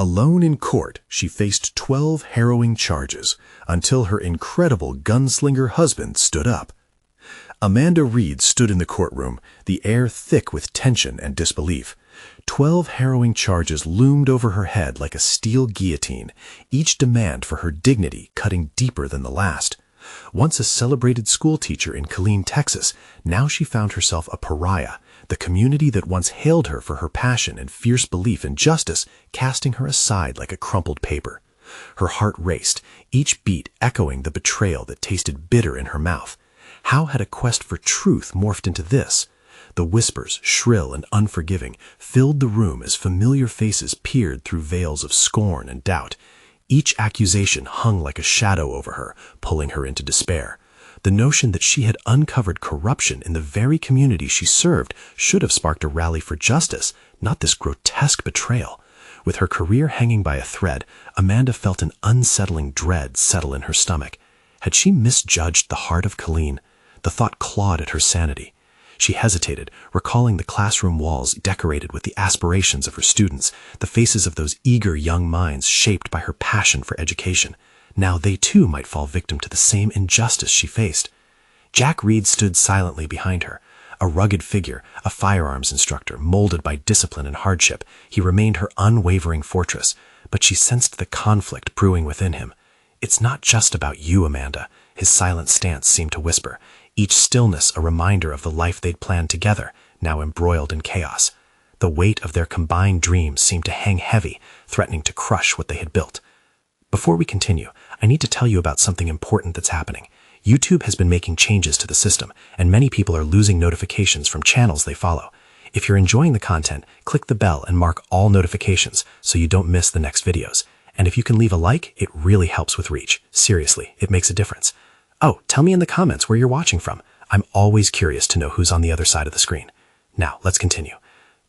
Alone in court, she faced 12 harrowing charges until her incredible gunslinger husband stood up. Amanda Reed stood in the courtroom, the air thick with tension and disbelief. 12 harrowing charges loomed over her head like a steel guillotine, each demand for her dignity cutting deeper than the last. Once a celebrated schoolteacher in Killeen, Texas, now she found herself a pariah, the community that once hailed her for her passion and fierce belief in justice, casting her aside like a crumpled paper. Her heart raced, each beat echoing the betrayal that tasted bitter in her mouth. How had a quest for truth morphed into this? The whispers, shrill and unforgiving, filled the room as familiar faces peered through veils of scorn and doubt. Each accusation hung like a shadow over her, pulling her into despair. The notion that she had uncovered corruption in the very community she served should have sparked a rally for justice, not this grotesque betrayal. With her career hanging by a thread, Amanda felt an unsettling dread settle in her stomach. Had she misjudged the heart of Killeen? The thought clawed at her sanity. She hesitated, recalling the classroom walls decorated with the aspirations of her students, the faces of those eager young minds shaped by her passion for education. Now they too might fall victim to the same injustice she faced. Jack Reed stood silently behind her. A rugged figure, a firearms instructor, molded by discipline and hardship, he remained her unwavering fortress, but she sensed the conflict brewing within him. "It's not just about you, Amanda," his silent stance seemed to whisper, each stillness a reminder of the life they'd planned together, now embroiled in chaos. The weight of their combined dreams seemed to hang heavy, threatening to crush what they had built. Before we continue, I need to tell you about something important that's happening. YouTube has been making changes to the system, and many people are losing notifications from channels they follow. If you're enjoying the content, click the bell and mark all notifications so you don't miss the next videos. And if you can leave a like, it really helps with reach. Seriously, it makes a difference. Oh, tell me in the comments where you're watching from. I'm always curious to know who's on the other side of the screen. Now, let's continue.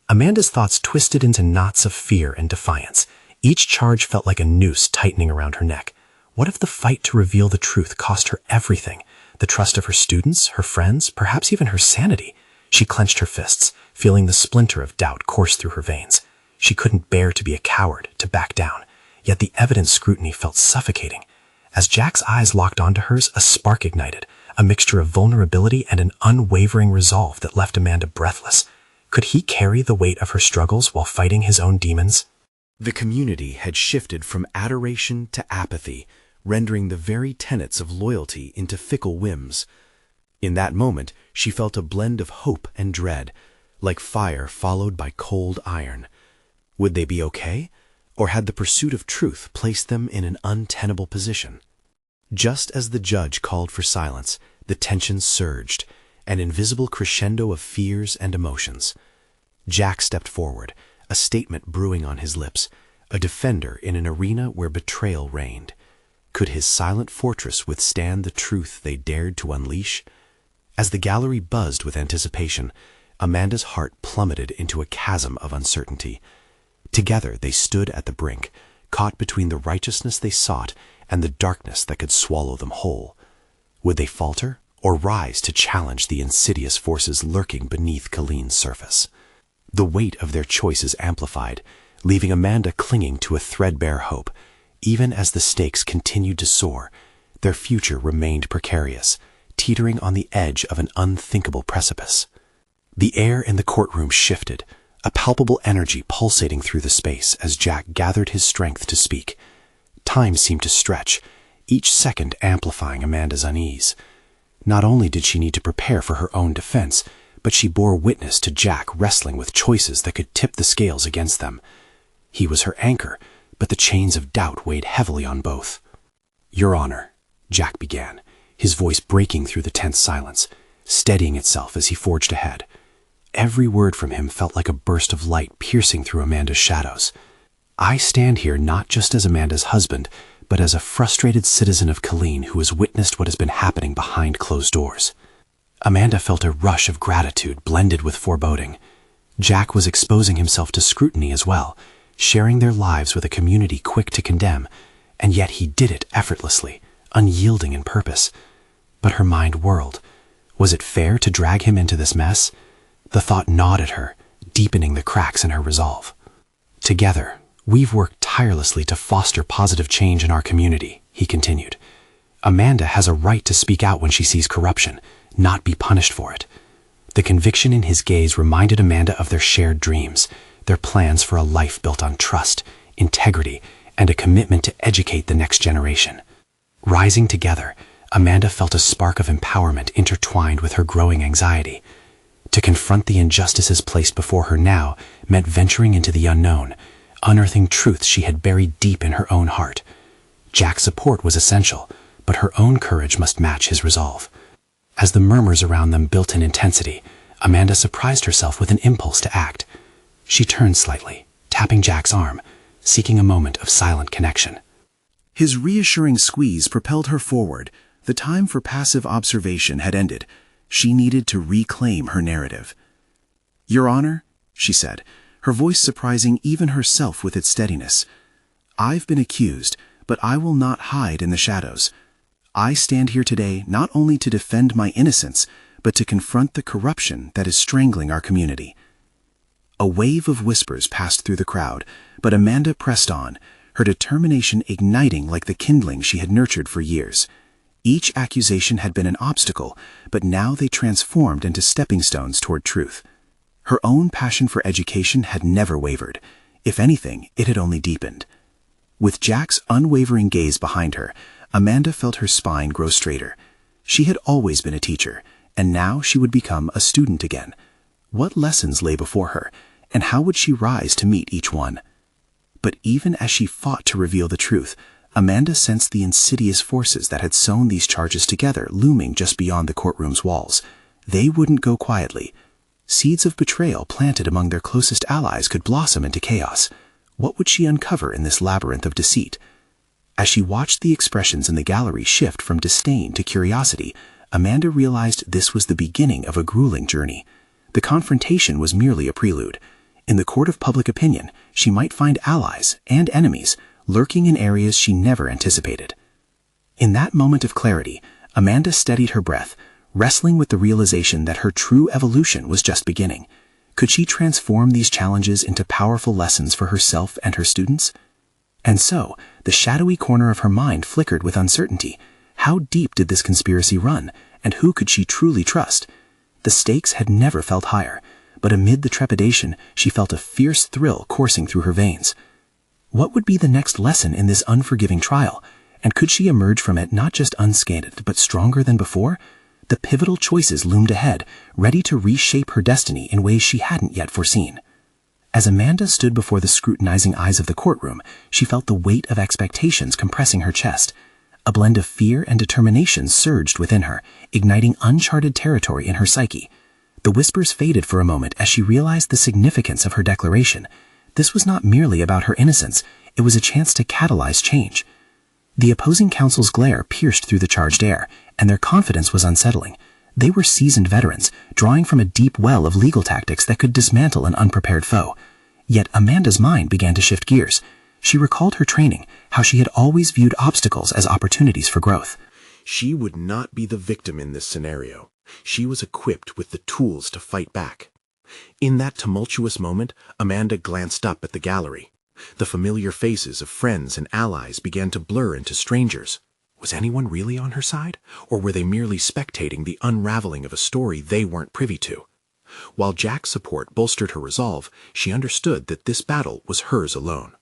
Amanda's thoughts twisted into knots of fear and defiance. Each charge felt like a noose tightening around her neck. What if the fight to reveal the truth cost her everything? The trust of her students, her friends, perhaps even her sanity? She clenched her fists, feeling the splinter of doubt course through her veins. She couldn't bear to be a coward, to back down. Yet the evident scrutiny felt suffocating. As Jack's eyes locked onto hers, a spark ignited, a mixture of vulnerability and an unwavering resolve that left Amanda breathless. Could he carry the weight of her struggles while fighting his own demons? The community had shifted from adoration to apathy, rendering the very tenets of loyalty into fickle whims. In that moment, she felt a blend of hope and dread, like fire followed by cold iron. Would they be okay? Or had the pursuit of truth placed them in an untenable position? Just as the judge called for silence, the tension surged, an invisible crescendo of fears and emotions. Jack stepped forward, a statement brewing on his lips, a defender in an arena where betrayal reigned. Could his silent fortress withstand the truth they dared to unleash? As the gallery buzzed with anticipation, Amanda's heart plummeted into a chasm of uncertainty. Together they stood at the brink, caught between the righteousness they sought and the darkness that could swallow them whole. Would they falter or rise to challenge the insidious forces lurking beneath Killeen's surface? The weight of their choices amplified, leaving Amanda clinging to a threadbare hope. Even as the stakes continued to soar, their future remained precarious, teetering on the edge of an unthinkable precipice. The air in the courtroom shifted, a palpable energy pulsating through the space as Jack gathered his strength to speak. Time seemed to stretch, each second amplifying Amanda's unease. Not only did she need to prepare for her own defense, but she bore witness to Jack wrestling with choices that could tip the scales against them. He was her anchor, but the chains of doubt weighed heavily on both. "Your Honor," Jack began, his voice breaking through the tense silence, steadying itself as he forged ahead. Every word from him felt like a burst of light piercing through Amanda's shadows. "I stand here not just as Amanda's husband, but as a frustrated citizen of Killeen who has witnessed what has been happening behind closed doors." Amanda felt a rush of gratitude blended with foreboding. Jack was exposing himself to scrutiny as well, sharing their lives with a community quick to condemn, and yet he did it effortlessly, unyielding in purpose. But her mind whirled. Was it fair to drag him into this mess? The thought gnawed at her, deepening the cracks in her resolve. "Together, we've worked tirelessly to foster positive change in our community," he continued. "Amanda has a right to speak out when she sees corruption, not be punished for it." The conviction in his gaze reminded Amanda of their shared dreams, their plans for a life built on trust, integrity, and a commitment to educate the next generation. Rising together, Amanda felt a spark of empowerment intertwined with her growing anxiety. To confront the injustices placed before her now meant venturing into the unknown, unearthing truths she had buried deep in her own heart. Jack's support was essential, but her own courage must match his resolve. As the murmurs around them built in intensity, Amanda surprised herself with an impulse to act. She turned slightly, tapping Jack's arm, seeking a moment of silent connection. His reassuring squeeze propelled her forward. The time for passive observation had ended. She needed to reclaim her narrative. "Your Honor," she said, her voice surprising even herself with its steadiness, "I've been accused, but I will not hide in the shadows. I stand here today not only to defend my innocence, but to confront the corruption that is strangling our community." A wave of whispers passed through the crowd, but Amanda pressed on, her determination igniting like the kindling she had nurtured for years. Each accusation had been an obstacle, but now they transformed into stepping stones toward truth. Her own passion for education had never wavered. If anything, it had only deepened. With Jack's unwavering gaze behind her, Amanda felt her spine grow straighter. She had always been a teacher, and now she would become a student again. What lessons lay before her, and how would she rise to meet each one? But even as she fought to reveal the truth, Amanda sensed the insidious forces that had sewn these charges together looming just beyond the courtroom's walls. They wouldn't go quietly. Seeds of betrayal planted among their closest allies could blossom into chaos. What would she uncover in this labyrinth of deceit? As she watched the expressions in the gallery shift from disdain to curiosity, Amanda realized this was the beginning of a grueling journey. The confrontation was merely a prelude. In the court of public opinion, she might find allies and enemies lurking in areas she never anticipated. In that moment of clarity, Amanda steadied her breath, wrestling with the realization that her true evolution was just beginning. Could she transform these challenges into powerful lessons for herself and her students? And so, the shadowy corner of her mind flickered with uncertainty. How deep did this conspiracy run, and who could she truly trust? The stakes had never felt higher, but amid the trepidation, she felt a fierce thrill coursing through her veins. What would be the next lesson in this unforgiving trial, and could she emerge from it not just unscathed, but stronger than before? The pivotal choices loomed ahead, ready to reshape her destiny in ways she hadn't yet foreseen. As Amanda stood before the scrutinizing eyes of the courtroom, she felt the weight of expectations compressing her chest. A blend of fear and determination surged within her, igniting uncharted territory in her psyche. The whispers faded for a moment as she realized the significance of her declaration. This was not merely about her innocence, it was a chance to catalyze change. The opposing counsel's glare pierced through the charged air, and their confidence was unsettling. They were seasoned veterans, drawing from a deep well of legal tactics that could dismantle an unprepared foe. Yet Amanda's mind began to shift gears. She recalled her training, how she had always viewed obstacles as opportunities for growth. She would not be the victim in this scenario. She was equipped with the tools to fight back. In that tumultuous moment, Amanda glanced up at the gallery. The familiar faces of friends and allies began to blur into strangers. Was anyone really on her side, or were they merely spectating the unraveling of a story they weren't privy to? While Jack's support bolstered her resolve, she understood that this battle was hers alone.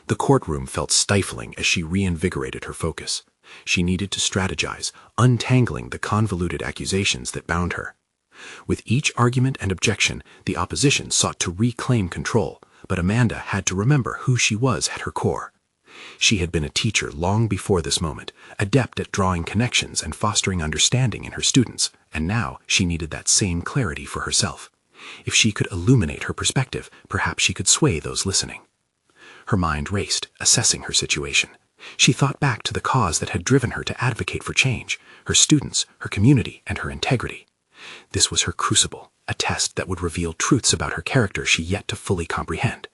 The courtroom felt stifling as she reinvigorated her focus. She needed to strategize, untangling the convoluted accusations that bound her. With each argument and objection, the opposition sought to reclaim control, but Amanda had to remember who she was at her core. She had been a teacher long before this moment, adept at drawing connections and fostering understanding in her students, and now she needed that same clarity for herself. If she could illuminate her perspective, perhaps she could sway those listening. Her mind raced, assessing her situation. She thought back to the cause that had driven her to advocate for change, her students, her community, and her integrity. This was her crucible, a test that would reveal truths about her character she yet to fully comprehend.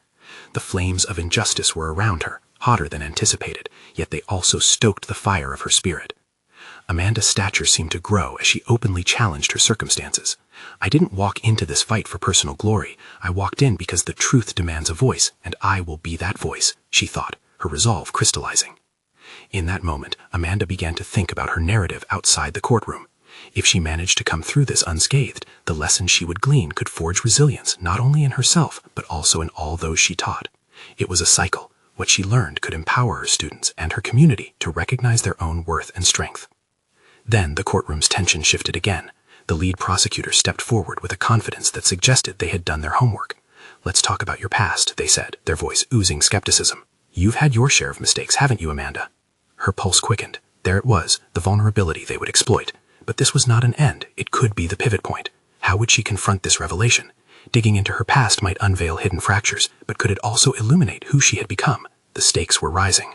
The flames of injustice were around her, hotter than anticipated, yet they also stoked the fire of her spirit. Amanda's stature seemed to grow as she openly challenged her circumstances. "I didn't walk into this fight for personal glory. I walked in because the truth demands a voice, and I will be that voice," she thought, her resolve crystallizing. In that moment, Amanda began to think about her narrative outside the courtroom. If she managed to come through this unscathed, the lessons she would glean could forge resilience not only in herself, but also in all those she taught. It was a cycle. What she learned could empower her students and her community to recognize their own worth and strength. Then the courtroom's tension shifted again. The lead prosecutor stepped forward with a confidence that suggested they had done their homework. "Let's talk about your past," they said, their voice oozing skepticism. "You've had your share of mistakes, haven't you, Amanda?" Her pulse quickened. There it was, the vulnerability they would exploit. But this was not an end. It could be the pivot point. How would she confront this revelation? Digging into her past might unveil hidden fractures, but could it also illuminate who she had become? The stakes were rising.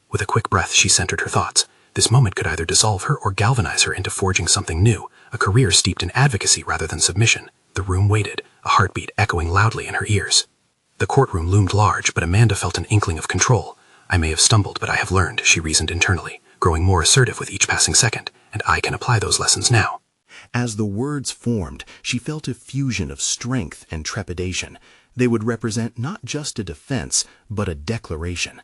With a quick breath, she centered her thoughts. This moment could either dissolve her or galvanize her into forging something new, a career steeped in advocacy rather than submission. The room waited, a heartbeat echoing loudly in her ears. The courtroom loomed large, but Amanda felt an inkling of control. "I may have stumbled, but I have learned," she reasoned internally, growing more assertive with each passing second, "and I can apply those lessons now." As the words formed, she felt a fusion of strength and trepidation. They would represent not just a defense, but a declaration.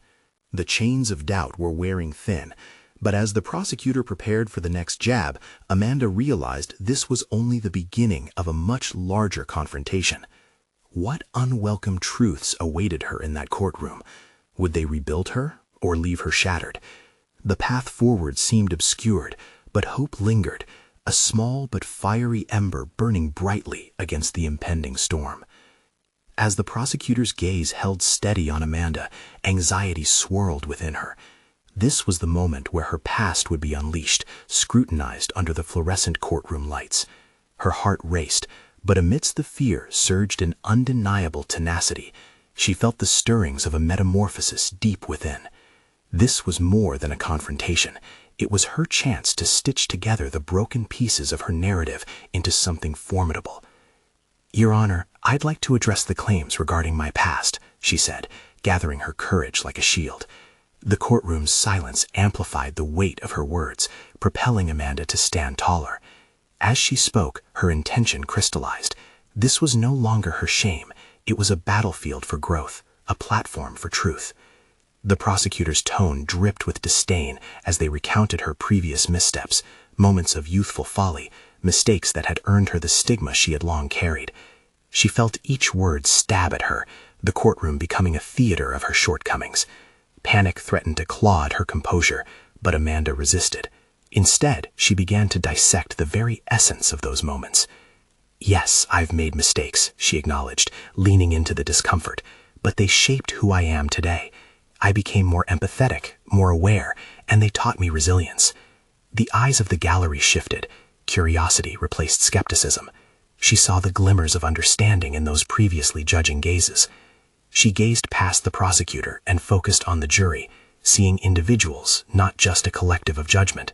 The chains of doubt were wearing thin, but as the prosecutor prepared for the next jab, Amanda realized this was only the beginning of a much larger confrontation. What unwelcome truths awaited her in that courtroom? Would they rebuild her or leave her shattered? The path forward seemed obscured, but hope lingered, a small but fiery ember burning brightly against the impending storm. As the prosecutor's gaze held steady on Amanda, anxiety swirled within her. This was the moment where her past would be unleashed, scrutinized under the fluorescent courtroom lights. Her heart raced, but amidst the fear surged an undeniable tenacity. She felt the stirrings of a metamorphosis deep within. This was more than a confrontation. It was her chance to stitch together the broken pieces of her narrative into something formidable. "Your Honor, I'd like to address the claims regarding my past," she said, gathering her courage like a shield. The courtroom's silence amplified the weight of her words, propelling Amanda to stand taller. As she spoke, her intention crystallized. This was no longer her shame. It was a battlefield for growth, a platform for truth. The prosecutor's tone dripped with disdain as they recounted her previous missteps, moments of youthful folly, mistakes that had earned her the stigma she had long carried. She felt each word stab at her, the courtroom becoming a theater of her shortcomings. Panic threatened to clog at her composure, but Amanda resisted. Instead, she began to dissect the very essence of those moments. "Yes, I've made mistakes," she acknowledged, leaning into the discomfort, "but they shaped who I am today. I became more empathetic, more aware, and they taught me resilience." The eyes of the gallery shifted. Curiosity replaced skepticism. She saw the glimmers of understanding in those previously judging gazes. She gazed past the prosecutor and focused on the jury, seeing individuals, not just a collective of judgment.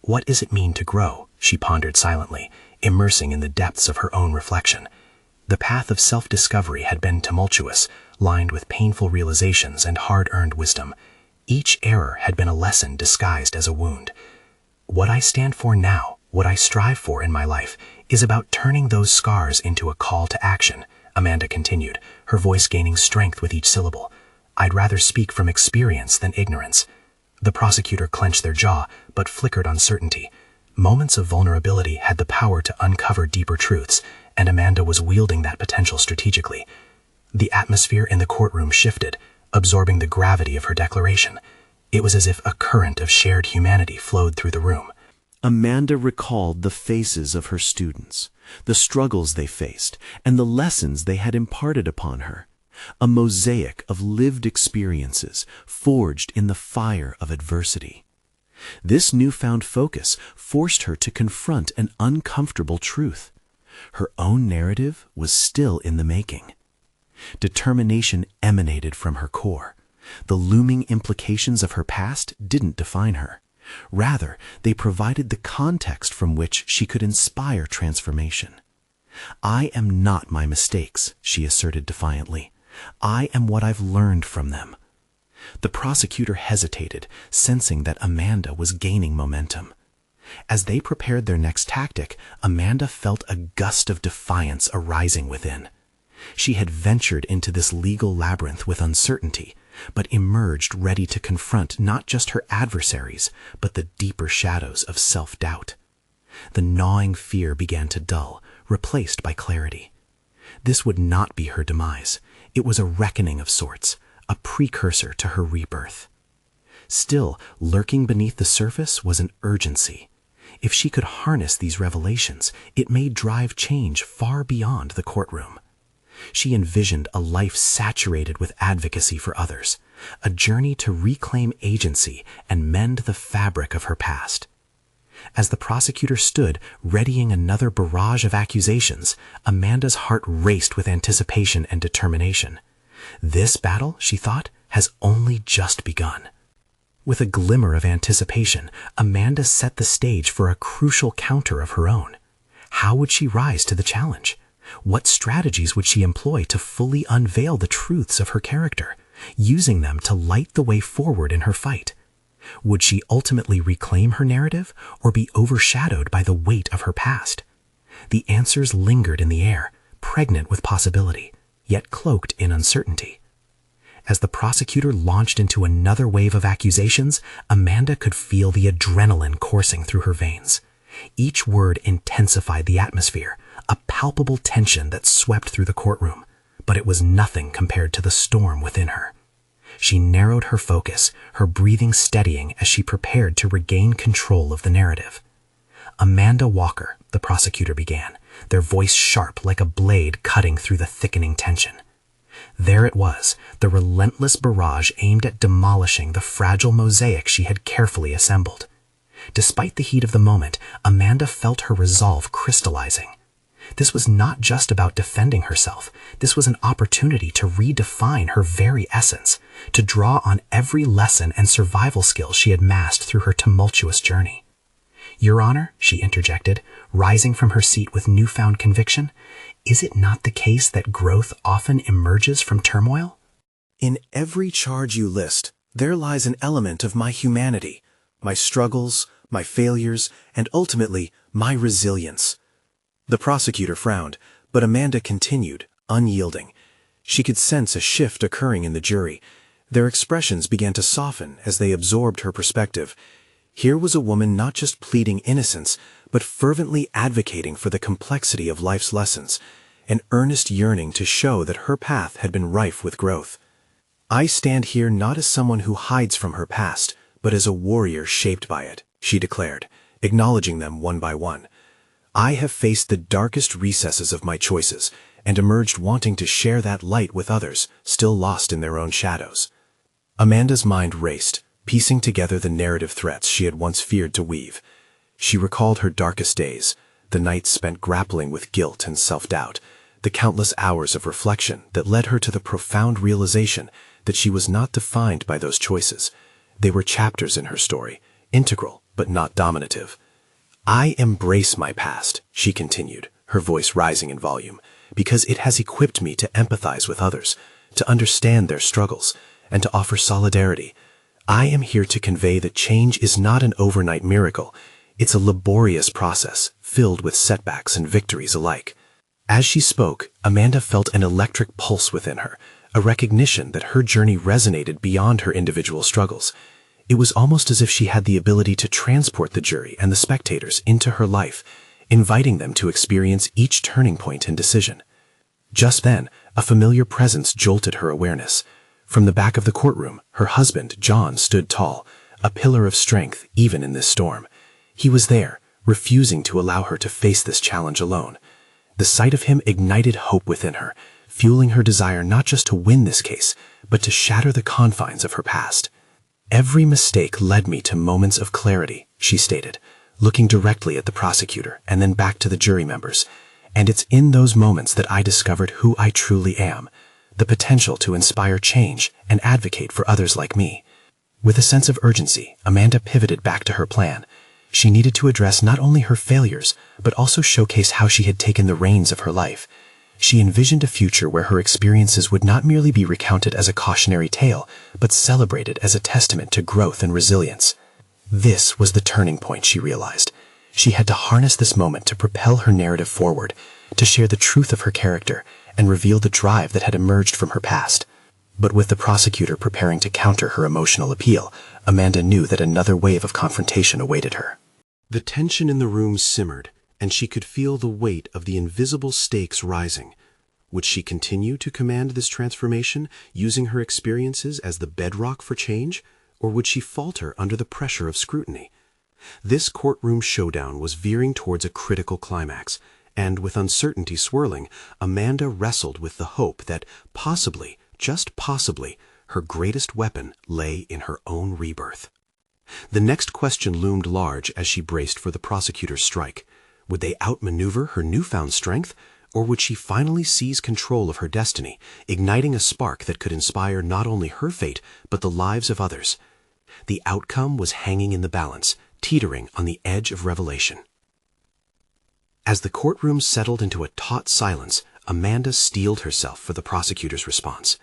What does it mean to grow? She pondered silently, immersing in the depths of her own reflection. The path of self-discovery had been tumultuous, lined with painful realizations and hard-earned wisdom. Each error had been a lesson disguised as a wound. What I stand for now, what I strive for in my life, is about turning those scars into a call to action, Amanda continued, her voice gaining strength with each syllable. I'd rather speak from experience than ignorance. The prosecutor clenched their jaw, but flickered uncertainty. Moments of vulnerability had the power to uncover deeper truths, and Amanda was wielding that potential strategically. The atmosphere in the courtroom shifted, absorbing the gravity of her declaration. It was as if a current of shared humanity flowed through the room. Amanda recalled the faces of her students, the struggles they faced, and the lessons they had imparted upon her. A mosaic of lived experiences forged in the fire of adversity. This newfound focus forced her to confront an uncomfortable truth. Her own narrative was still in the making. Determination emanated from her core. The looming implications of her past didn't define her. Rather, they provided the context from which she could inspire transformation. I am not my mistakes, she asserted defiantly. I am what I've learned from them. The prosecutor hesitated, sensing that Amanda was gaining momentum. As they prepared their next tactic, Amanda felt a gust of defiance arising within. She had ventured into this legal labyrinth with uncertainty, but emerged ready to confront not just her adversaries, but the deeper shadows of self-doubt. The gnawing fear began to dull, replaced by clarity. This would not be her demise. It was a reckoning of sorts, a precursor to her rebirth. Still, lurking beneath the surface was an urgency. If she could harness these revelations, it may drive change far beyond the courtroom. She envisioned a life saturated with advocacy for others, a journey to reclaim agency and mend the fabric of her past. As the prosecutor stood, readying another barrage of accusations, Amanda's heart raced with anticipation and determination. This battle, she thought, has only just begun. With a glimmer of anticipation, Amanda set the stage for a crucial counter of her own. How would she rise to the challenge? What strategies would she employ to fully unveil the truths of her character, using them to light the way forward in her fight? Would she ultimately reclaim her narrative or be overshadowed by the weight of her past? The answers lingered in the air, pregnant with possibility, yet cloaked in uncertainty. As the prosecutor launched into another wave of accusations, Amanda could feel the adrenaline coursing through her veins. Each word intensified the atmosphere, a palpable tension that swept through the courtroom, but it was nothing compared to the storm within her. She narrowed her focus, her breathing steadying as she prepared to regain control of the narrative. "Amanda Walker," the prosecutor began, their voice sharp like a blade cutting through the thickening tension. There it was, the relentless barrage aimed at demolishing the fragile mosaic she had carefully assembled. Despite the heat of the moment, Amanda felt her resolve crystallizing. This was not just about defending herself. This was an opportunity to redefine her very essence, to draw on every lesson and survival skill she had massed through her tumultuous journey. "Your Honor," she interjected, rising from her seat with newfound conviction, "is it not the case that growth often emerges from turmoil?" In every charge you list, there lies an element of my humanity, my struggles, my failures, and ultimately, my resilience. The prosecutor frowned, but Amanda continued, unyielding. She could sense a shift occurring in the jury. Their expressions began to soften as they absorbed her perspective. Here was a woman not just pleading innocence, but fervently advocating for the complexity of life's lessons, an earnest yearning to show that her path had been rife with growth. "I stand here not as someone who hides from her past, but as a warrior shaped by it," she declared, acknowledging them one by one. "I have faced the darkest recesses of my choices and emerged wanting to share that light with others, still lost in their own shadows." Amanda's mind raced, piecing together the narrative threats she had once feared to weave. She recalled her darkest days, the nights spent grappling with guilt and self-doubt, the countless hours of reflection that led her to the profound realization that she was not defined by those choices. They were chapters in her story, integral but not dominative. "I embrace my past," she continued, her voice rising in volume, "because it has equipped me to empathize with others, to understand their struggles, and to offer solidarity. I am here to convey that change is not an overnight miracle. It's a laborious process, filled with setbacks and victories alike." As she spoke, Amanda felt an electric pulse within her, a recognition that her journey resonated beyond her individual struggles. It was almost as if she had the ability to transport the jury and the spectators into her life, inviting them to experience each turning point and decision. Just then, a familiar presence jolted her awareness. From the back of the courtroom, her husband, John, stood tall, a pillar of strength even in this storm. He was there, refusing to allow her to face this challenge alone. The sight of him ignited hope within her, fueling her desire not just to win this case, but to shatter the confines of her past. "Every mistake led me to moments of clarity," she stated, looking directly at the prosecutor and then back to the jury members. "And it's in those moments that I discovered who I truly am, the potential to inspire change and advocate for others like me." With a sense of urgency, Amanda pivoted back to her plan. She needed to address not only her failures, but also showcase how she had taken the reins of her life. She envisioned a future where her experiences would not merely be recounted as a cautionary tale, but celebrated as a testament to growth and resilience. This was the turning point, she realized. She had to harness this moment to propel her narrative forward, to share the truth of her character and reveal the drive that had emerged from her past. But with the prosecutor preparing to counter her emotional appeal, Amanda knew that another wave of confrontation awaited her. The tension in the room simmered, and she could feel the weight of the invisible stakes rising. Would she continue to command this transformation, using her experiences as the bedrock for change, or would she falter under the pressure of scrutiny? This courtroom showdown was veering towards a critical climax, and with uncertainty swirling, Amanda wrestled with the hope that possibly, just possibly, her greatest weapon lay in her own rebirth. The next question loomed large as she braced for the prosecutor's strike. Would they outmaneuver her newfound strength, or would she finally seize control of her destiny, igniting a spark that could inspire not only her fate, but the lives of others? The outcome was hanging in the balance, teetering on the edge of revelation. As the courtroom settled into a taut silence, Amanda steeled herself for the prosecutor's response.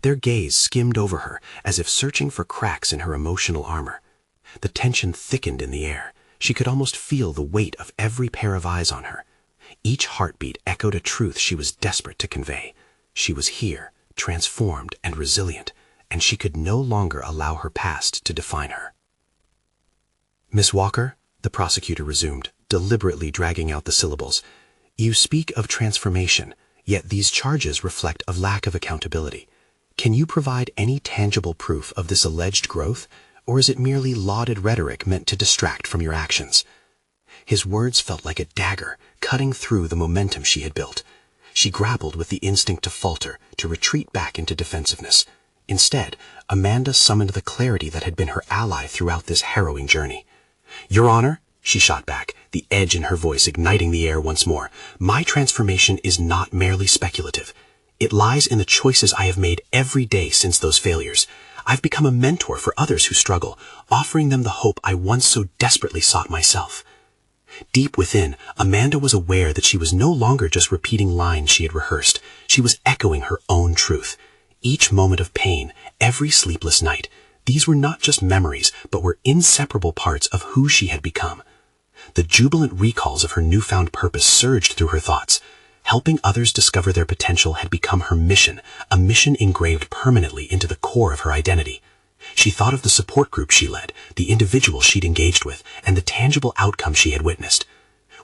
Their gaze skimmed over her, as if searching for cracks in her emotional armor. The tension thickened in the air. She could almost feel the weight of every pair of eyes on her. Each heartbeat echoed a truth she was desperate to convey. She was here, transformed and resilient, and she could no longer allow her past to define her. "Miss Walker," the prosecutor resumed, deliberately dragging out the syllables, "you speak of transformation, yet these charges reflect a lack of accountability. Can you provide any tangible proof of this alleged growth, or is it merely lauded rhetoric meant to distract from your actions?" His words felt like a dagger, cutting through the momentum she had built. She grappled with the instinct to falter, to retreat back into defensiveness. Instead, Amanda summoned the clarity that had been her ally throughout this harrowing journey. "Your Honor," she shot back, the edge in her voice igniting the air once more, "my transformation is not merely speculative. It lies in the choices I have made every day since those failures. I've become a mentor for others who struggle, offering them the hope I once so desperately sought myself." Deep within, Amanda was aware that she was no longer just repeating lines she had rehearsed. She was echoing her own truth. Each moment of pain, every sleepless night, these were not just memories, but were inseparable parts of who she had become. The jubilant recalls of her newfound purpose surged through her thoughts. Helping others discover their potential had become her mission, a mission engraved permanently into the core of her identity. She thought of the support group she led, the individuals she'd engaged with, and the tangible outcome she had witnessed.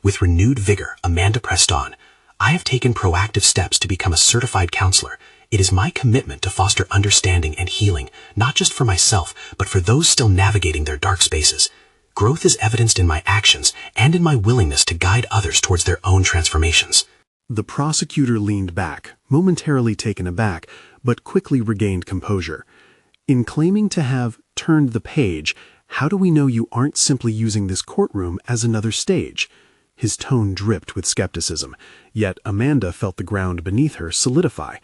With renewed vigor, Amanda pressed on. "I have taken proactive steps to become a certified counselor. It is my commitment to foster understanding and healing, not just for myself, but for those still navigating their dark spaces. Growth is evidenced in my actions and in my willingness to guide others towards their own transformations." The prosecutor leaned back, momentarily taken aback, but quickly regained composure. "In claiming to have turned the page, how do we know you aren't simply using this courtroom as another stage?" His tone dripped with skepticism, yet Amanda felt the ground beneath her solidify.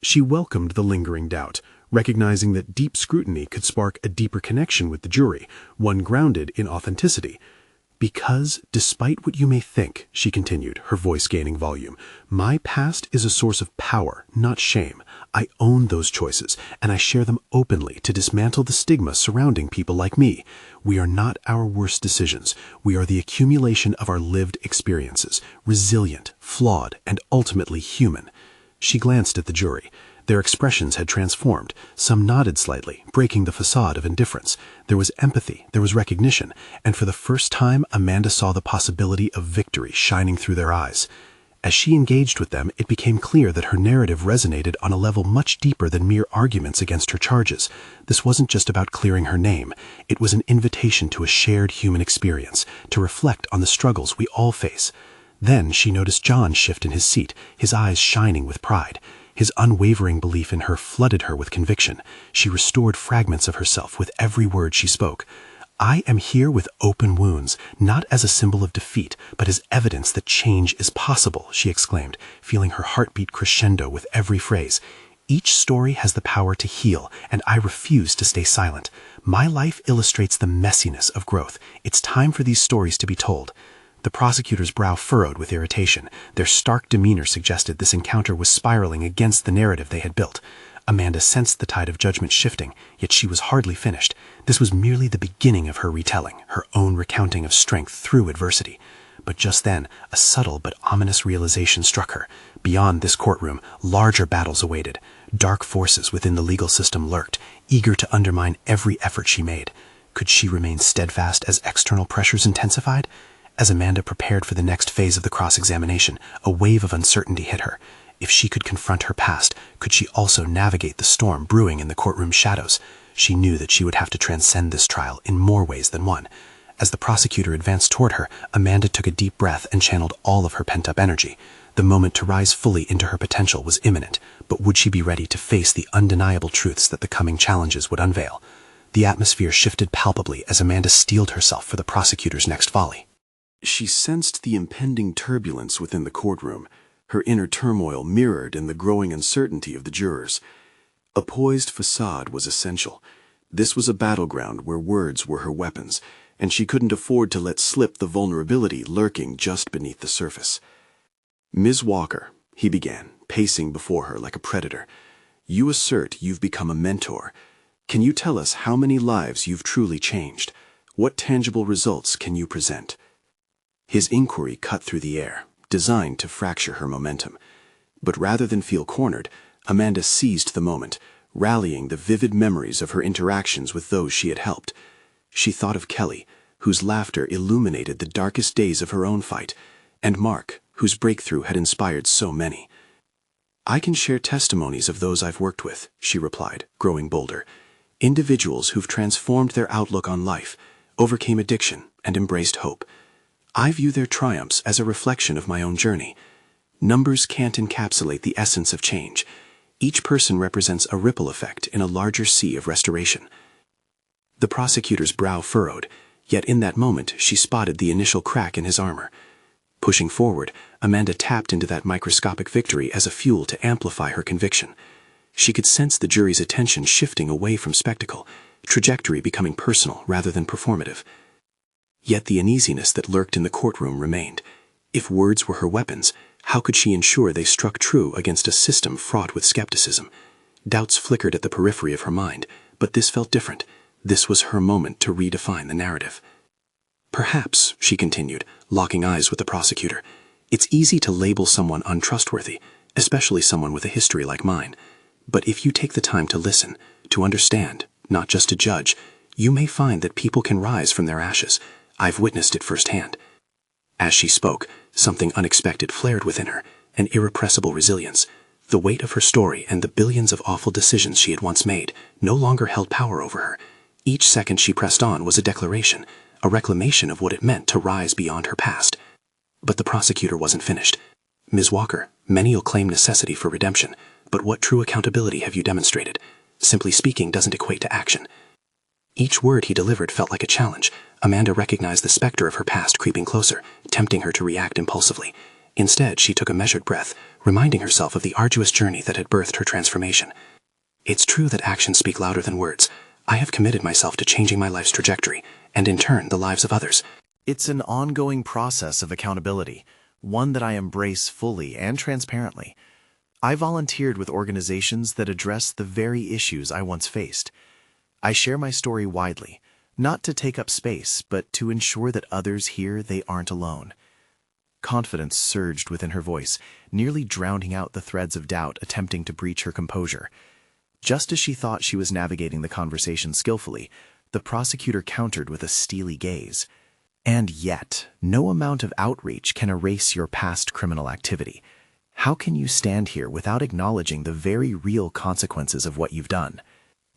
She welcomed the lingering doubt, recognizing that deep scrutiny could spark a deeper connection with the jury, one grounded in authenticity. "Because, despite what you may think," she continued, her voice gaining volume, "my past is a source of power, not shame. I own those choices, and I share them openly to dismantle the stigma surrounding people like me. We are not our worst decisions. We are the accumulation of our lived experiences, resilient, flawed, and ultimately human." She glanced at the jury. Their expressions had transformed. Some nodded slightly, breaking the facade of indifference. There was empathy, there was recognition, and for the first time Amanda saw the possibility of victory shining through their eyes. As she engaged with them, it became clear that her narrative resonated on a level much deeper than mere arguments against her charges. This wasn't just about clearing her name. It was an invitation to a shared human experience, to reflect on the struggles we all face. Then she noticed John shift in his seat, his eyes shining with pride. His unwavering belief in her flooded her with conviction. She restored fragments of herself with every word she spoke. "I am here with open wounds, not as a symbol of defeat, but as evidence that change is possible," she exclaimed, feeling her heartbeat crescendo with every phrase. "Each story has the power to heal, and I refuse to stay silent. My life illustrates the messiness of growth. It's time for these stories to be told." The prosecutor's brow furrowed with irritation. Their stark demeanor suggested this encounter was spiraling against the narrative they had built. Amanda sensed the tide of judgment shifting, yet she was hardly finished. This was merely the beginning of her retelling, her own recounting of strength through adversity. But just then, a subtle but ominous realization struck her. Beyond this courtroom, larger battles awaited. Dark forces within the legal system lurked, eager to undermine every effort she made. Could she remain steadfast as external pressures intensified? As Amanda prepared for the next phase of the cross-examination, a wave of uncertainty hit her. If she could confront her past, could she also navigate the storm brewing in the courtroom shadows? She knew that she would have to transcend this trial in more ways than one. As the prosecutor advanced toward her, Amanda took a deep breath and channeled all of her pent-up energy. The moment to rise fully into her potential was imminent, but would she be ready to face the undeniable truths that the coming challenges would unveil? The atmosphere shifted palpably as Amanda steeled herself for the prosecutor's next volley. She sensed the impending turbulence within the courtroom, her inner turmoil mirrored in the growing uncertainty of the jurors. A poised facade was essential. This was a battleground where words were her weapons, and she couldn't afford to let slip the vulnerability lurking just beneath the surface. "Ms. Walker," he began, pacing before her like a predator, "you assert you've become a mentor. Can you tell us how many lives you've truly changed? What tangible results can you present?" His inquiry cut through the air, designed to fracture her momentum. But rather than feel cornered, Amanda seized the moment, rallying the vivid memories of her interactions with those she had helped. She thought of Kelly, whose laughter illuminated the darkest days of her own fight, and Mark, whose breakthrough had inspired so many. "I can share testimonies of those I've worked with," she replied, growing bolder. "Individuals who've transformed their outlook on life, overcame addiction, and embraced hope. I view their triumphs as a reflection of my own journey. Numbers can't encapsulate the essence of change. Each person represents a ripple effect in a larger sea of restoration." The prosecutor's brow furrowed, yet in that moment she spotted the initial crack in his armor. Pushing forward, Amanda tapped into that microscopic victory as a fuel to amplify her conviction. She could sense the jury's attention shifting away from spectacle, trajectory becoming personal rather than performative. Yet the uneasiness that lurked in the courtroom remained. If words were her weapons, how could she ensure they struck true against a system fraught with skepticism? Doubts flickered at the periphery of her mind, but this felt different. This was her moment to redefine the narrative. "Perhaps," she continued, locking eyes with the prosecutor, "it's easy to label someone untrustworthy, especially someone with a history like mine. But if you take the time to listen, to understand, not just to judge, you may find that people can rise from their ashes. I've witnessed it firsthand." As she spoke, something unexpected flared within her, an irrepressible resilience. The weight of her story and the billions of awful decisions she had once made no longer held power over her. Each second she pressed on was a declaration, a reclamation of what it meant to rise beyond her past. But the prosecutor wasn't finished. "Ms. Walker, many will claim necessity for redemption, but what true accountability have you demonstrated? Simply speaking doesn't equate to action." Each word he delivered felt like a challenge. Amanda recognized the specter of her past creeping closer, tempting her to react impulsively. Instead, she took a measured breath, reminding herself of the arduous journey that had birthed her transformation. "It's true that actions speak louder than words. I have committed myself to changing my life's trajectory, and in turn, the lives of others." It's an ongoing process of accountability, one that I embrace fully and transparently. I volunteered with organizations that address the very issues I once faced. I share my story widely, not to take up space, but to ensure that others hear they aren't alone. Confidence surged within her voice, nearly drowning out the threads of doubt attempting to breach her composure. Just as she thought she was navigating the conversation skillfully, the prosecutor countered with a steely gaze. "And yet, no amount of outreach can erase your past criminal activity. How can you stand here without acknowledging the very real consequences of what you've done?"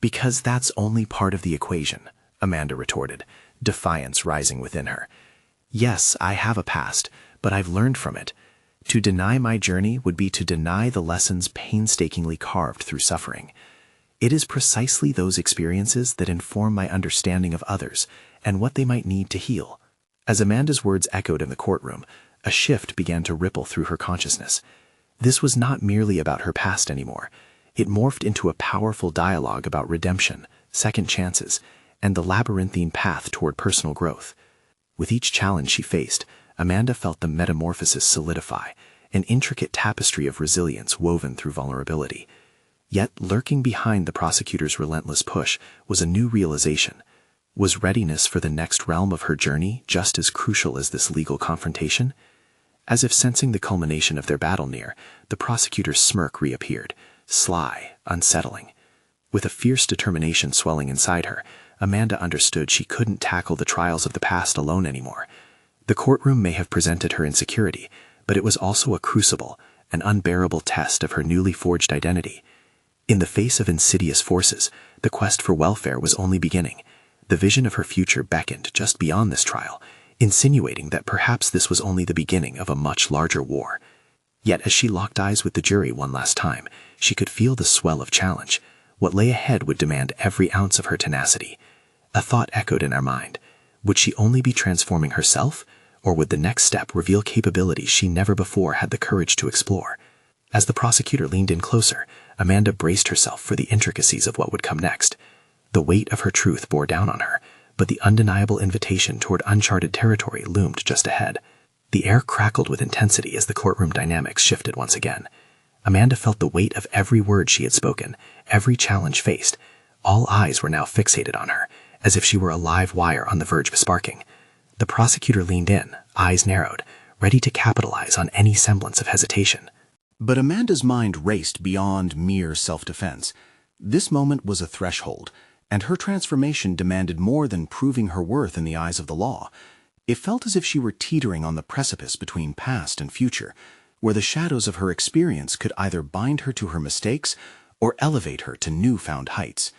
"Because that's only part of the equation," Amanda retorted, defiance rising within her. "Yes, I have a past, but I've learned from it. To deny my journey would be to deny the lessons painstakingly carved through suffering. It is precisely those experiences that inform my understanding of others and what they might need to heal." As Amanda's words echoed in the courtroom, a shift began to ripple through her consciousness. This was not merely about her past anymore. It morphed into a powerful dialogue about redemption, second chances, and the labyrinthine path toward personal growth. With each challenge she faced, Amanda felt the metamorphosis solidify, an intricate tapestry of resilience woven through vulnerability. Yet lurking behind the prosecutor's relentless push was a new realization. Was readiness for the next realm of her journey just as crucial as this legal confrontation? As if sensing the culmination of their battle near, the prosecutor's smirk reappeared, sly, unsettling. With a fierce determination swelling inside her, Amanda understood she couldn't tackle the trials of the past alone anymore. The courtroom may have presented her insecurity, but it was also a crucible, an unbearable test of her newly forged identity. In the face of insidious forces, the quest for welfare was only beginning. The vision of her future beckoned just beyond this trial, insinuating that perhaps this was only the beginning of a much larger war. Yet as she locked eyes with the jury one last time, she could feel the swell of challenge. What lay ahead would demand every ounce of her tenacity. A thought echoed in her mind. Would she only be transforming herself, or would the next step reveal capabilities she never before had the courage to explore? As the prosecutor leaned in closer, Amanda braced herself for the intricacies of what would come next. The weight of her truth bore down on her, but the undeniable invitation toward uncharted territory loomed just ahead. The air crackled with intensity as the courtroom dynamics shifted once again. Amanda felt the weight of every word she had spoken, every challenge faced. All eyes were now fixated on her, as if she were a live wire on the verge of sparking. The prosecutor leaned in, eyes narrowed, ready to capitalize on any semblance of hesitation. But Amanda's mind raced beyond mere self-defense. This moment was a threshold, and her transformation demanded more than proving her worth in the eyes of the law. It felt as if she were teetering on the precipice between past and future, where the shadows of her experience could either bind her to her mistakes or elevate her to newfound heights.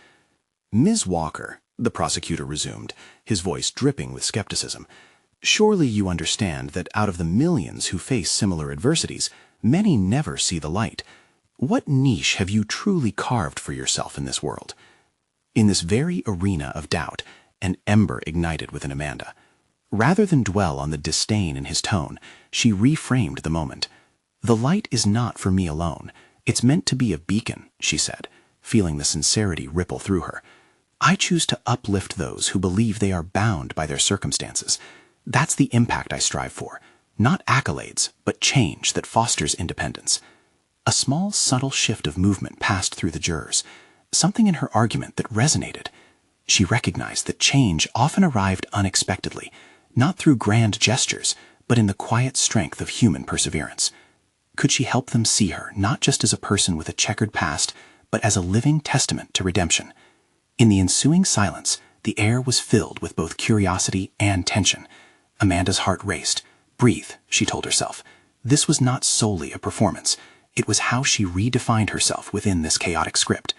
"Ms. Walker," the prosecutor resumed, his voice dripping with skepticism, "surely you understand that out of the millions who face similar adversities, many never see the light. What niche have you truly carved for yourself in this world?" In this very arena of doubt, an ember ignited within Amanda. Rather than dwell on the disdain in his tone, she reframed the moment. "The light is not for me alone. It's meant to be a beacon," she said, feeling the sincerity ripple through her. "I choose to uplift those who believe they are bound by their circumstances. That's the impact I strive for. Not accolades, but change that fosters independence." A small, subtle shift of movement passed through the jurors, something in her argument that resonated. She recognized that change often arrived unexpectedly, not through grand gestures, but in the quiet strength of human perseverance. Could she help them see her not just as a person with a checkered past, but as a living testament to redemption? In the ensuing silence, the air was filled with both curiosity and tension. Amanda's heart raced. "Breathe," she told herself. This was not solely a performance. It was how she redefined herself within this chaotic script.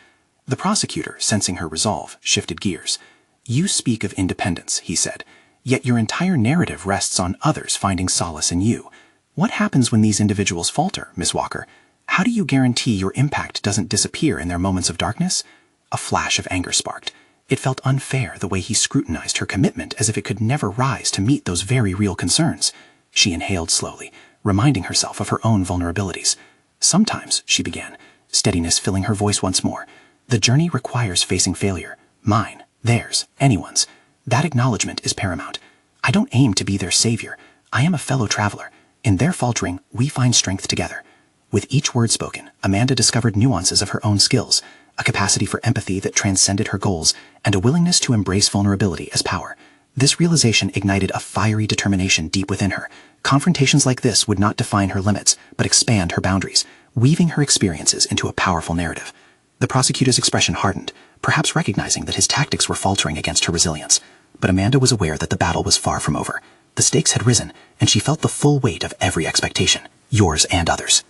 The prosecutor, sensing her resolve, shifted gears. "You speak of independence," he said, "yet your entire narrative rests on others finding solace in you. What happens when these individuals falter, Miss Walker? How do you guarantee your impact doesn't disappear in their moments of darkness?" A flash of anger sparked. It felt unfair the way he scrutinized her commitment as if it could never rise to meet those very real concerns. She inhaled slowly, reminding herself of her own vulnerabilities. "Sometimes," she began, steadiness filling her voice once more, "the journey requires facing failure. Mine, theirs, anyone's. That acknowledgement is paramount. I don't aim to be their savior. I am a fellow traveler. In their faltering, we find strength together." With each word spoken, Amanda discovered nuances of her own skills, a capacity for empathy that transcended her goals, and a willingness to embrace vulnerability as power. This realization ignited a fiery determination deep within her. Confrontations like this would not define her limits, but expand her boundaries, weaving her experiences into a powerful narrative. The prosecutor's expression hardened, perhaps recognizing that his tactics were faltering against her resilience. But Amanda was aware that the battle was far from over. The stakes had risen, and she felt the full weight of every expectation, yours and others.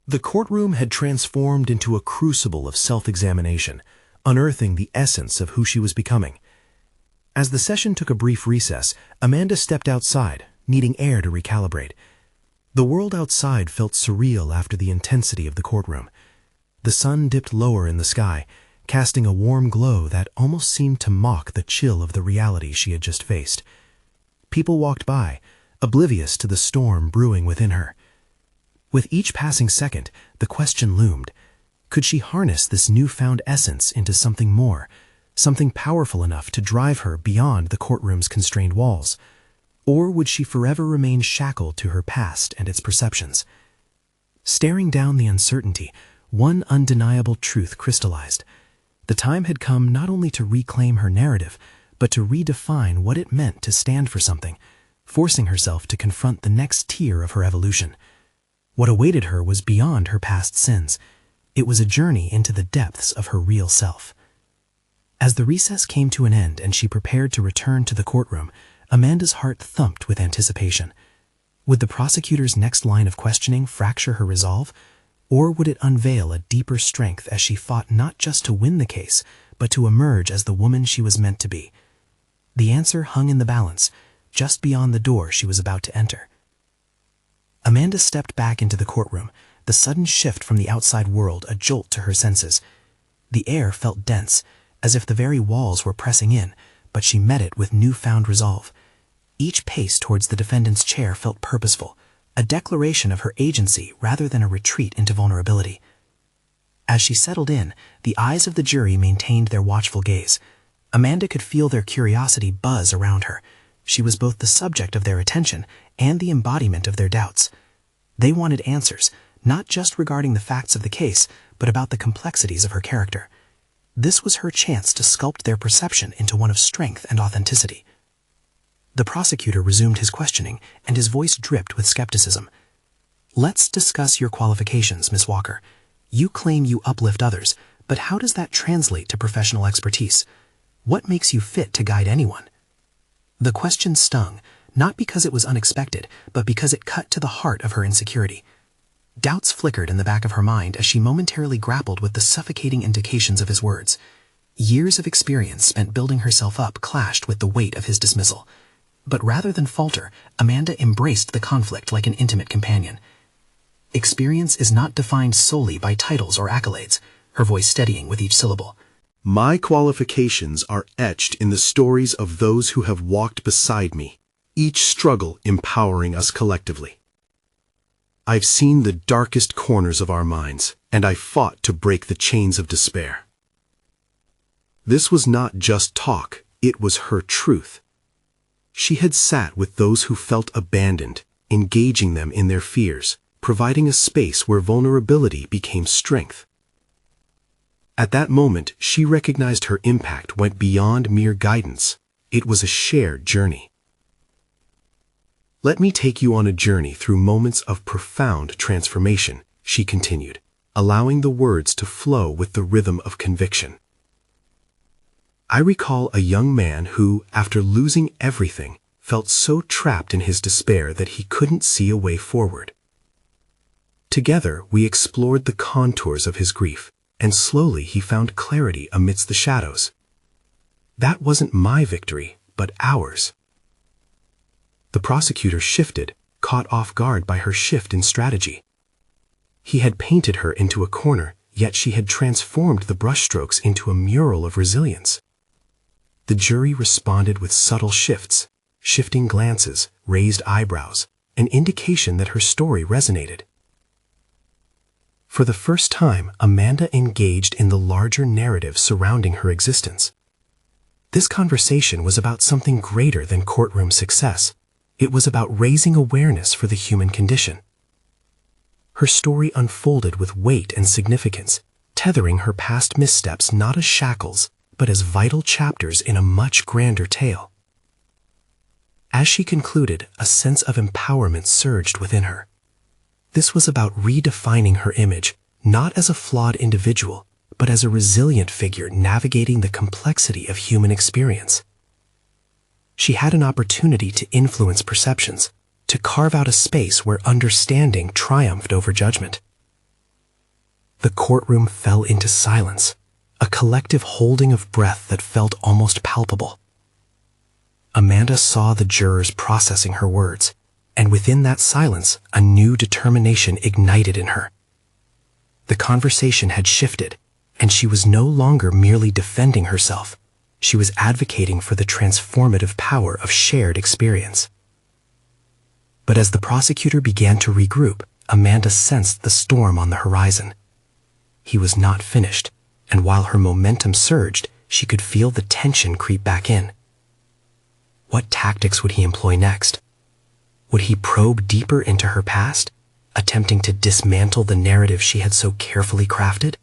The courtroom had transformed into a crucible of self-examination, unearthing the essence of who she was becoming. As the session took a brief recess, Amanda stepped outside, needing air to recalibrate. The world outside felt surreal after the intensity of the courtroom. The sun dipped lower in the sky, casting a warm glow that almost seemed to mock the chill of the reality she had just faced. People walked by, oblivious to the storm brewing within her. With each passing second, the question loomed. Could she harness this newfound essence into something more, something powerful enough to drive her beyond the courtroom's constrained walls? Or would she forever remain shackled to her past and its perceptions? Staring down the uncertainty, one undeniable truth crystallized. The time had come not only to reclaim her narrative, but to redefine what it meant to stand for something, forcing herself to confront the next tier of her evolution. What awaited her was beyond her past sins. It was a journey into the depths of her real self. As the recess came to an end and she prepared to return to the courtroom, Amanda's heart thumped with anticipation. Would the prosecutor's next line of questioning fracture her resolve? Or would it unveil a deeper strength as she fought not just to win the case, but to emerge as the woman she was meant to be? The answer hung in the balance, just beyond the door she was about to enter. Amanda stepped back into the courtroom, the sudden shift from the outside world a jolt to her senses. The air felt dense, as if the very walls were pressing in, but she met it with newfound resolve. Each pace towards the defendant's chair felt purposeful, a declaration of her agency rather than a retreat into vulnerability. As she settled in, the eyes of the jury maintained their watchful gaze. Amanda could feel their curiosity buzz around her. She was both the subject of their attention and the embodiment of their doubts. They wanted answers, not just regarding the facts of the case, but about the complexities of her character. This was her chance to sculpt their perception into one of strength and authenticity. The prosecutor resumed his questioning, and his voice dripped with skepticism. "Let's discuss your qualifications, Miss Walker. You claim you uplift others, but how does that translate to professional expertise? What makes you fit to guide anyone?" The question stung, not because it was unexpected, but because it cut to the heart of her insecurity. Doubts flickered in the back of her mind as she momentarily grappled with the suffocating indications of his words. Years of experience spent building herself up clashed with the weight of his dismissal. But rather than falter, Amanda embraced the conflict like an intimate companion. "Experience is not defined solely by titles or accolades," her voice steadying with each syllable. My qualifications are etched in the stories of those who have walked beside me, each struggle empowering us collectively. I've seen the darkest corners of our minds, and I fought to break the chains of despair. This was not just talk, it was her truth. She had sat with those who felt abandoned, engaging them in their fears, providing a space where vulnerability became strength. At that moment, she recognized her impact went beyond mere guidance. It was a shared journey. "Let me take you on a journey through moments of profound transformation," she continued, allowing the words to flow with the rhythm of conviction. "I recall a young man who, after losing everything, felt so trapped in his despair that he couldn't see a way forward. Together, we explored the contours of his grief, and slowly he found clarity amidst the shadows. That wasn't my victory, but ours." The prosecutor shifted, caught off guard by her shift in strategy. He had painted her into a corner, yet she had transformed the brushstrokes into a mural of resilience. The jury responded with subtle shifts, shifting glances, raised eyebrows, an indication that her story resonated. For the first time, Amanda engaged in the larger narrative surrounding her existence. This conversation was about something greater than courtroom success. It was about raising awareness for the human condition. Her story unfolded with weight and significance, tethering her past missteps not as shackles, but as vital chapters in a much grander tale. As she concluded, a sense of empowerment surged within her. This was about redefining her image, not as a flawed individual, but as a resilient figure navigating the complexity of human experience. She had an opportunity to influence perceptions, to carve out a space where understanding triumphed over judgment. The courtroom fell into silence, a collective holding of breath that felt almost palpable. Amanda saw the jurors processing her words, and within that silence, a new determination ignited in her. The conversation had shifted, and she was no longer merely defending herself. She was advocating for the transformative power of shared experience. But as the prosecutor began to regroup, Amanda sensed the storm on the horizon. He was not finished, and while her momentum surged, she could feel the tension creep back in. What tactics would he employ next? Would he probe deeper into her past, attempting to dismantle the narrative she had so carefully crafted?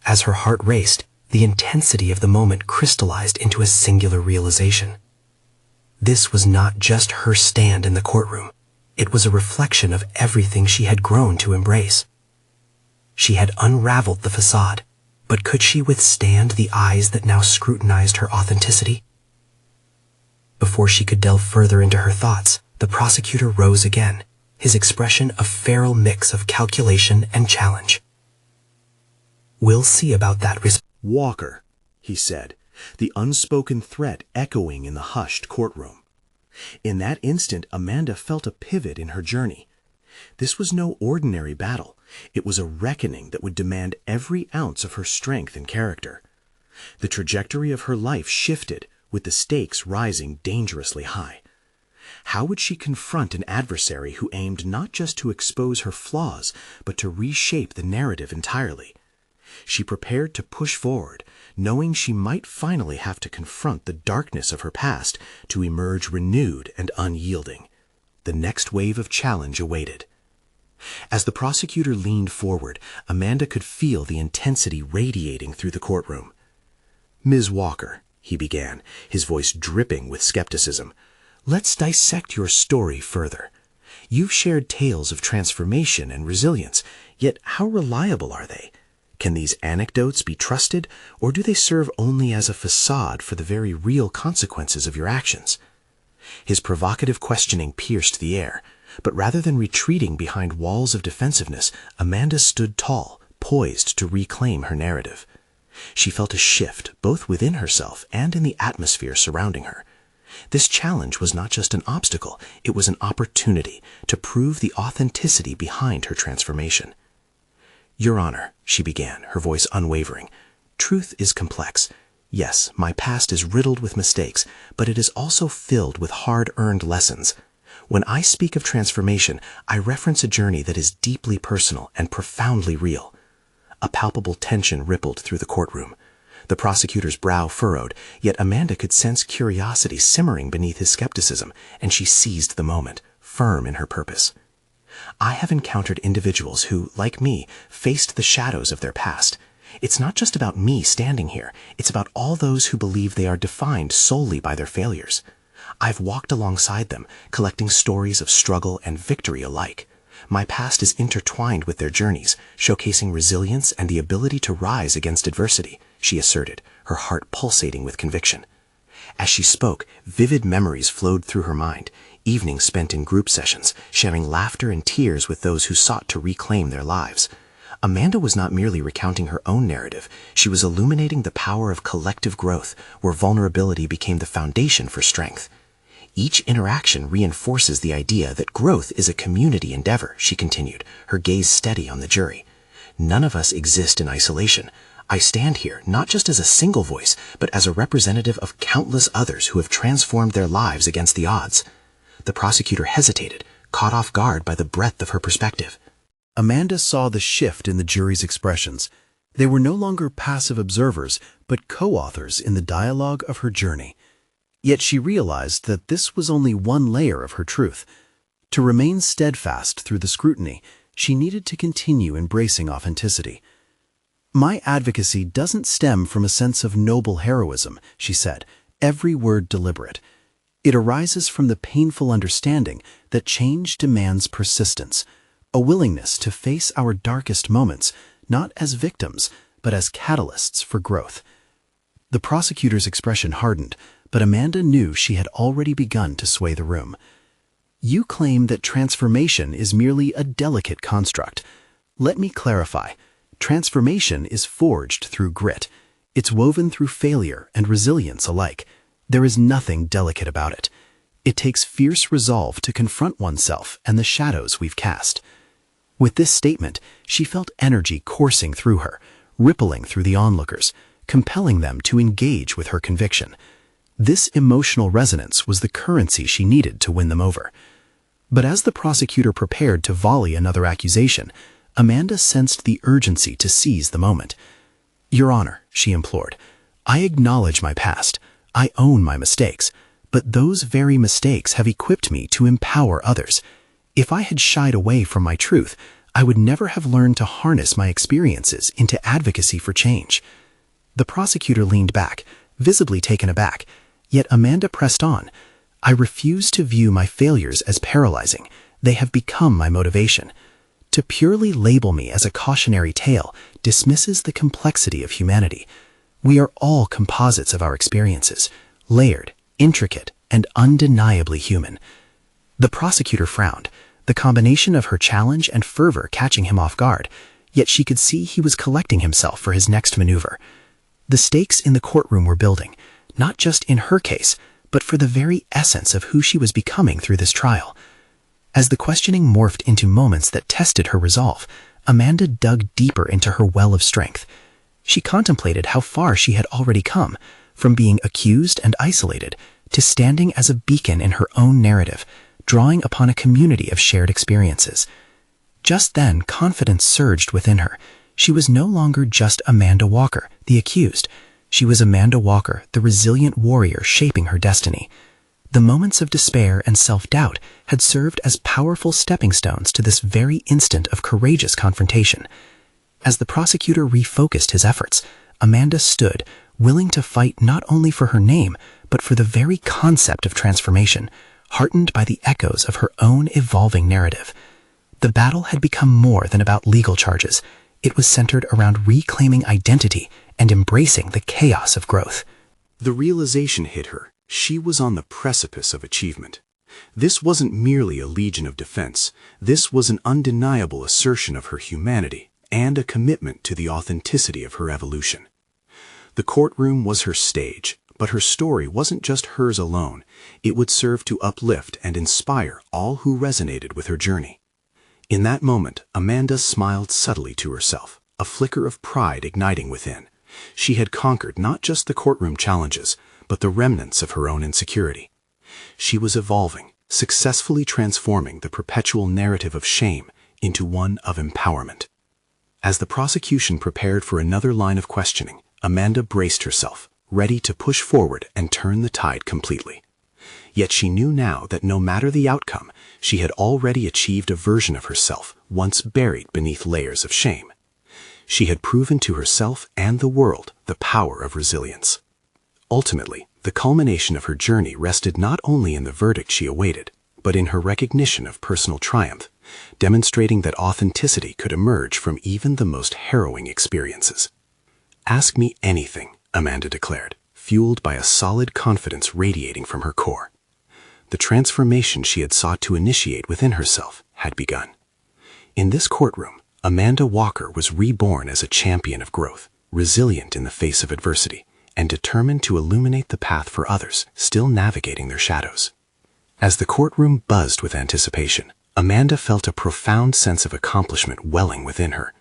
As her heart raced, the intensity of the moment crystallized into a singular realization. This was not just her stand in the courtroom. It was a reflection of everything she had grown to embrace. She had unraveled the facade, but could she withstand the eyes that now scrutinized her authenticity? Before she could delve further into her thoughts, the prosecutor rose again, his expression a feral mix of calculation and challenge. "We'll see about that Walker, he said, the unspoken threat echoing in the hushed courtroom. In that instant, Amanda felt a pivot in her journey. This was no ordinary battle. It was a reckoning that would demand every ounce of her strength and character. The trajectory of her life shifted, with the stakes rising dangerously high. How would she confront an adversary who aimed not just to expose her flaws, but to reshape the narrative entirely? She prepared to push forward, knowing she might finally have to confront the darkness of her past to emerge renewed and unyielding. The next wave of challenge awaited. As the prosecutor leaned forward, Amanda could feel the intensity radiating through the courtroom. "Ms. Walker," he began, his voice dripping with skepticism, "let's dissect your story further. You've shared tales of transformation and resilience, yet how reliable are they? Can these anecdotes be trusted, or do they serve only as a facade for the very real consequences of your actions?" His provocative questioning pierced the air, but rather than retreating behind walls of defensiveness, Amanda stood tall, poised to reclaim her narrative. She felt a shift both within herself and in the atmosphere surrounding her. This challenge was not just an obstacle, it was an opportunity to prove the authenticity behind her transformation. "Your Honor," she began, her voice unwavering, "truth is complex. Yes, my past is riddled with mistakes, but it is also filled with hard-earned lessons. When I speak of transformation, I reference a journey that is deeply personal and profoundly real." A palpable tension rippled through the courtroom. The prosecutor's brow furrowed, yet Amanda could sense curiosity simmering beneath his skepticism, and she seized the moment, firm in her purpose. "I have encountered individuals who, like me, faced the shadows of their past. It's not just about me standing here, it's about all those who believe they are defined solely by their failures. I've walked alongside them, collecting stories of struggle and victory alike. My past is intertwined with their journeys, showcasing resilience and the ability to rise against adversity," she asserted, her heart pulsating with conviction. As she spoke, vivid memories flowed through her mind, evenings spent in group sessions, sharing laughter and tears with those who sought to reclaim their lives. Amanda was not merely recounting her own narrative, she was illuminating the power of collective growth, where vulnerability became the foundation for strength. "Each interaction reinforces the idea that growth is a community endeavor," she continued, her gaze steady on the jury. "None of us exist in isolation. I stand here not just as a single voice, but as a representative of countless others who have transformed their lives against the odds." The prosecutor hesitated, caught off guard by the breadth of her perspective. Amanda saw the shift in the jury's expressions. They were no longer passive observers, but co-authors in the dialogue of her journey. Yet she realized that this was only one layer of her truth. To remain steadfast through the scrutiny, she needed to continue embracing authenticity. "My advocacy doesn't stem from a sense of noble heroism," she said, every word deliberate. "It arises from the painful understanding that change demands persistence, a willingness to face our darkest moments, not as victims, but as catalysts for growth." The prosecutor's expression hardened, but Amanda knew she had already begun to sway the room. "You claim that transformation is merely a delicate construct. Let me clarify. Transformation is forged through grit. It's woven through failure and resilience alike. There is nothing delicate about it. It takes fierce resolve to confront oneself and the shadows we've cast." With this statement, she felt energy coursing through her, rippling through the onlookers, compelling them to engage with her conviction. This emotional resonance was the currency she needed to win them over. But as the prosecutor prepared to volley another accusation, Amanda sensed the urgency to seize the moment. "Your Honor," she implored, "I acknowledge my past. I own my mistakes. But those very mistakes have equipped me to empower others. If I had shied away from my truth, I would never have learned to harness my experiences into advocacy for change. The prosecutor leaned back, visibly taken aback, yet Amanda pressed on. I refuse to view my failures as paralyzing. They have become my motivation. To purely label me as a cautionary tale dismisses the complexity of humanity. We are all composites of our experiences, layered, intricate, and undeniably human. The prosecutor frowned, the combination of her challenge and fervor catching him off guard, yet she could see he was collecting himself for his next maneuver. The stakes in the courtroom were building, not just in her case, but for the very essence of who she was becoming through this trial. As the questioning morphed into moments that tested her resolve, Amanda dug deeper into her well of strength. She contemplated how far she had already come, from being accused and isolated to standing as a beacon in her own narrative, drawing upon a community of shared experiences. Just then, confidence surged within her. She was no longer just Amanda Walker, the accused. She was Amanda Walker, the resilient warrior shaping her destiny. The moments of despair and self-doubt had served as powerful stepping stones to this very instant of courageous confrontation. As the prosecutor refocused his efforts, Amanda stood, willing to fight not only for her name, but for the very concept of transformation, heartened by the echoes of her own evolving narrative. The battle had become more than about legal charges. It was centered around reclaiming identity and embracing the chaos of growth. The realization hit her. She was on the precipice of achievement. This wasn't merely a legion of defense. This was an undeniable assertion of her humanity and a commitment to the authenticity of her evolution. The courtroom was her stage, but her story wasn't just hers alone. It would serve to uplift and inspire all who resonated with her journey. In that moment, Amanda smiled subtly to herself, a flicker of pride igniting within. She had conquered not just the courtroom challenges, but the remnants of her own insecurity. She was evolving, successfully transforming the perpetual narrative of shame into one of empowerment. As the prosecution prepared for another line of questioning, Amanda braced herself, ready to push forward and turn the tide completely. Yet she knew now that no matter the outcome, she had already achieved a version of herself once buried beneath layers of shame. She had proven to herself and the world the power of resilience. Ultimately, the culmination of her journey rested not only in the verdict she awaited, but in her recognition of personal triumph, demonstrating that authenticity could emerge from even the most harrowing experiences. "Ask me anything," Amanda declared, fueled by a solid confidence radiating from her core. The transformation she had sought to initiate within herself had begun. In this courtroom, Amanda Walker was reborn as a champion of growth, resilient in the face of adversity, and determined to illuminate the path for others still navigating their shadows. As the courtroom buzzed with anticipation, Amanda felt a profound sense of accomplishment welling within her,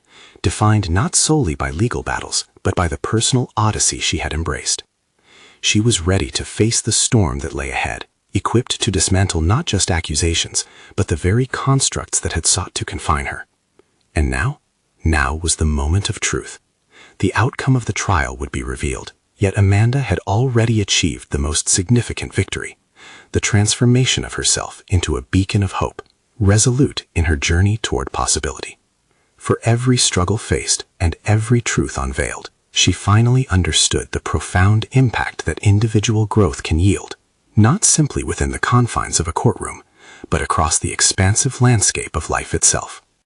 defined not solely by legal battles, but by the personal odyssey she had embraced. She was ready to face the storm that lay ahead, equipped to dismantle not just accusations, but the very constructs that had sought to confine her. And now was the moment of truth. The outcome of the trial would be revealed. Yet Amanda had already achieved the most significant victory, the transformation of herself into a beacon of hope, resolute in her journey toward possibility. For every struggle faced and every truth unveiled, she finally understood the profound impact that individual growth can yield, not simply within the confines of a courtroom, but across the expansive landscape of life itself.